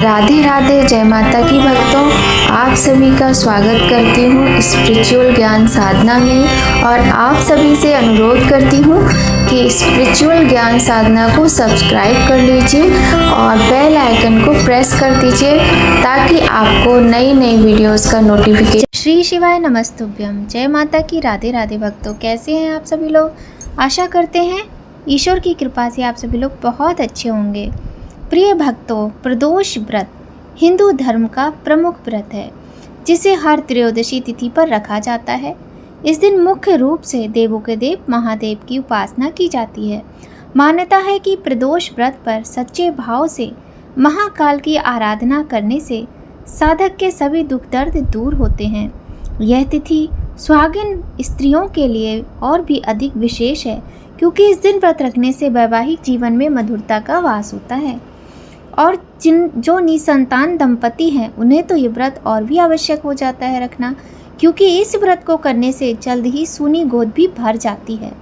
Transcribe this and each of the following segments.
राधे राधे, जय माता की भक्तों। आप सभी का स्वागत करती हूँ स्पिरिचुअल ज्ञान साधना में और आप सभी से अनुरोध करती हूँ कि स्पिरिचुअल ज्ञान साधना को सब्सक्राइब कर लीजिए और बेल आइकन को प्रेस कर दीजिए ताकि आपको नई नई वीडियोस का नोटिफिकेशन। श्री शिवाय नमस्तुभ्यम। जय माता की राधे राधे भक्तों, कैसे हैं आप सभी लोग। आशा करते हैं ईश्वर की कृपा से आप सभी लोग बहुत अच्छे होंगे। प्रिय भक्तों, प्रदोष व्रत हिंदू धर्म का प्रमुख व्रत है जिसे हर त्रयोदशी तिथि पर रखा जाता है। इस दिन मुख्य रूप से देवों के देव महादेव की उपासना की जाती है। मान्यता है कि प्रदोष व्रत पर सच्चे भाव से महाकाल की आराधना करने से साधक के सभी दुख दर्द दूर होते हैं। यह तिथि सुहागिन स्त्रियों के लिए और भी अधिक विशेष है क्योंकि इस दिन व्रत रखने से वैवाहिक जीवन में मधुरता का वास होता है और जो निसंतान दंपति हैं उन्हें तो ये व्रत और भी आवश्यक हो जाता है रखना, क्योंकि इस व्रत को करने से जल्द ही सूनी गोद भी भर जाती है।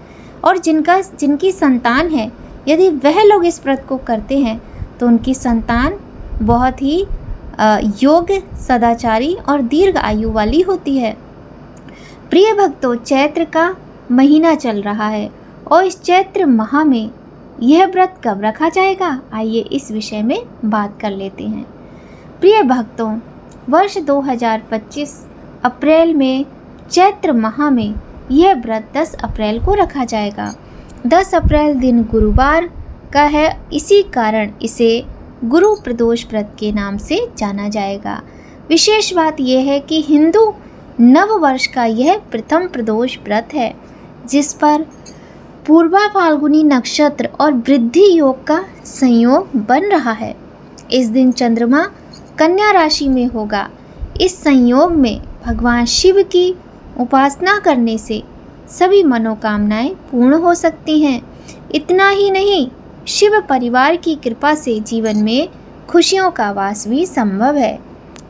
और जिनकी संतान है, यदि वह लोग इस व्रत को करते हैं तो उनकी संतान बहुत ही योग्य, सदाचारी और दीर्घ आयु वाली होती है। प्रिय भक्तों, चैत्र का महीना चल रहा है और इस चैत्र माह में यह व्रत कब रखा जाएगा, आइए इस विषय में बात कर लेते हैं। प्रिय भक्तों, वर्ष 2025 अप्रैल में चैत्र माह में यह व्रत 10 अप्रैल को रखा जाएगा। 10 अप्रैल दिन गुरुवार का है, इसी कारण इसे गुरु प्रदोष व्रत के नाम से जाना जाएगा। विशेष बात यह है कि हिंदू नव वर्ष का यह प्रथम प्रदोष व्रत है जिस पर पूर्वा फाल्गुनी नक्षत्र और वृद्धि योग का संयोग बन रहा है। इस दिन चंद्रमा कन्या राशि में होगा। इस संयोग में भगवान शिव की उपासना करने से सभी मनोकामनाएं पूर्ण हो सकती हैं। इतना ही नहीं, शिव परिवार की कृपा से जीवन में खुशियों का वास भी संभव है।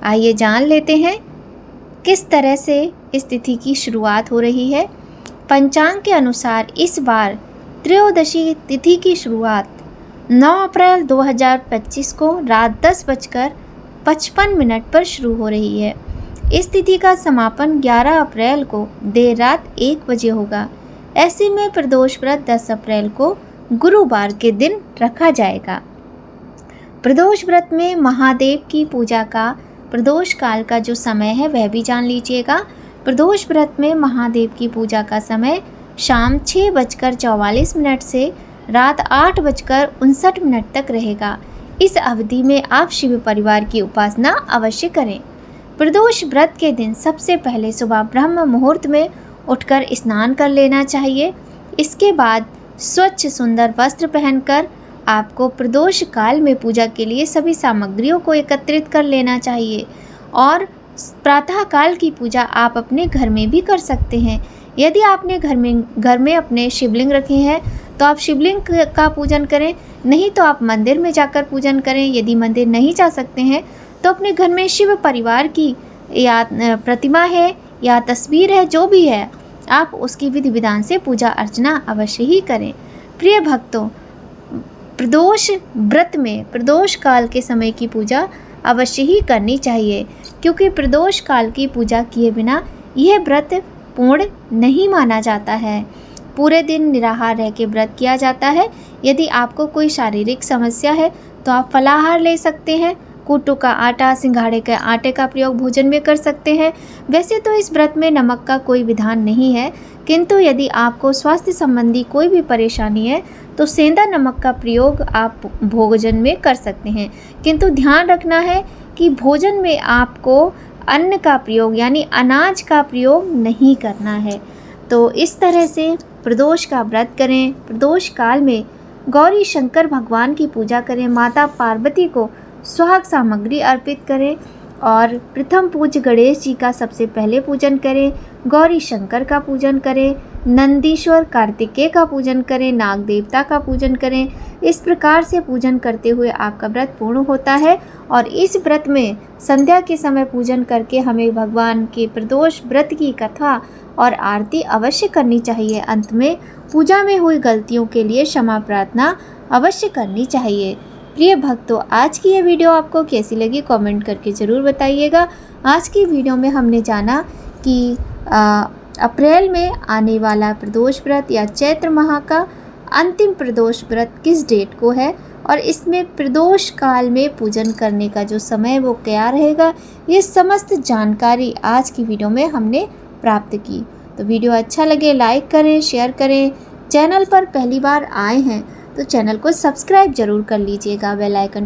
आइए जान लेते हैं किस तरह से इस तिथि की शुरुआत हो रही है। पंचांग के अनुसार इस बार त्रयोदशी तिथि की शुरुआत 9 अप्रैल 2025 को रात 10:55 पर शुरू हो रही है। इस तिथि का समापन 11 अप्रैल को देर रात 1 बजे होगा। ऐसे में प्रदोष व्रत 10 अप्रैल को गुरुवार के दिन रखा जाएगा। प्रदोष व्रत में महादेव की पूजा का प्रदोष काल का जो समय है वह भी जान लीजिएगा। प्रदोष व्रत में महादेव की पूजा का समय शाम 6:44 से रात 8:59 तक रहेगा। इस अवधि में आप शिव परिवार की उपासना अवश्य करें। प्रदोष व्रत के दिन सबसे पहले सुबह ब्रह्म मुहूर्त में उठकर स्नान कर लेना चाहिए। इसके बाद स्वच्छ सुंदर वस्त्र पहनकर आपको प्रदोष काल में पूजा के लिए सभी सामग्रियों को एकत्रित कर लेना चाहिए और प्रातः काल की पूजा आप अपने घर में भी कर सकते हैं। यदि आपने घर में अपने शिवलिंग रखे हैं तो आप शिवलिंग का पूजन करें, नहीं तो आप मंदिर में जाकर पूजन करें। यदि मंदिर नहीं जा सकते हैं तो अपने घर में शिव परिवार की या प्रतिमा है या तस्वीर है, जो भी है, आप उसकी विधि विधान से पूजा अर्चना अवश्य ही करें। प्रिय भक्तों, प्रदोष व्रत में प्रदोष काल के समय की पूजा अवश्य ही करनी चाहिए क्योंकि प्रदोष काल की पूजा किए बिना यह व्रत पूर्ण नहीं माना जाता है। पूरे दिन निराहार रह के व्रत किया जाता है। यदि आपको कोई शारीरिक समस्या है तो आप फलाहार ले सकते हैं। कुट्टू का आटा, सिंघाड़े के आटे का प्रयोग भोजन में कर सकते हैं। वैसे तो इस व्रत में नमक का कोई विधान नहीं है, किंतु यदि आपको स्वास्थ्य संबंधी कोई भी परेशानी है तो सेंधा नमक का प्रयोग आप भोजन में कर सकते हैं। किंतु ध्यान रखना है कि भोजन में आपको अन्न का प्रयोग यानी अनाज का प्रयोग नहीं करना है। तो इस तरह से प्रदोष का व्रत करें। प्रदोष काल में गौरी शंकर भगवान की पूजा करें, माता पार्वती को सुहाग सामग्री अर्पित करें और प्रथम पूज्य गणेश जी का सबसे पहले पूजन करें, गौरी शंकर का पूजन करें, नंदीश्वर कार्तिकेय का पूजन करें, नाग देवता का पूजन करें। इस प्रकार से पूजन करते हुए आपका व्रत पूर्ण होता है और इस व्रत में संध्या के समय पूजन करके हमें भगवान के प्रदोष व्रत की कथा और आरती अवश्य करनी चाहिए। अंत में पूजा में हुई गलतियों के लिए क्षमा प्रार्थना अवश्य करनी चाहिए। प्रिय भक्तों, आज की ये वीडियो आपको कैसी लगी कमेंट करके ज़रूर बताइएगा। आज की वीडियो में हमने जाना कि अप्रैल में आने वाला प्रदोष व्रत या चैत्र माह का अंतिम प्रदोष व्रत किस डेट को है और इसमें प्रदोष काल में पूजन करने का जो समय वो क्या रहेगा, ये समस्त जानकारी आज की वीडियो में हमने प्राप्त की। तो वीडियो अच्छा लगे लाइक करें, शेयर करें। चैनल पर पहली बार आए हैं तो चैनल को सब्सक्राइब जरूर कर लीजिएगा। बेल आइकन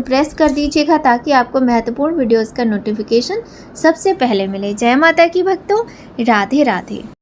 प्रेस कर दीजिएगा ताकि आपको महत्वपूर्ण वीडियोस का नोटिफिकेशन सबसे पहले मिले। जय माता की भक्तों, राधे राधे।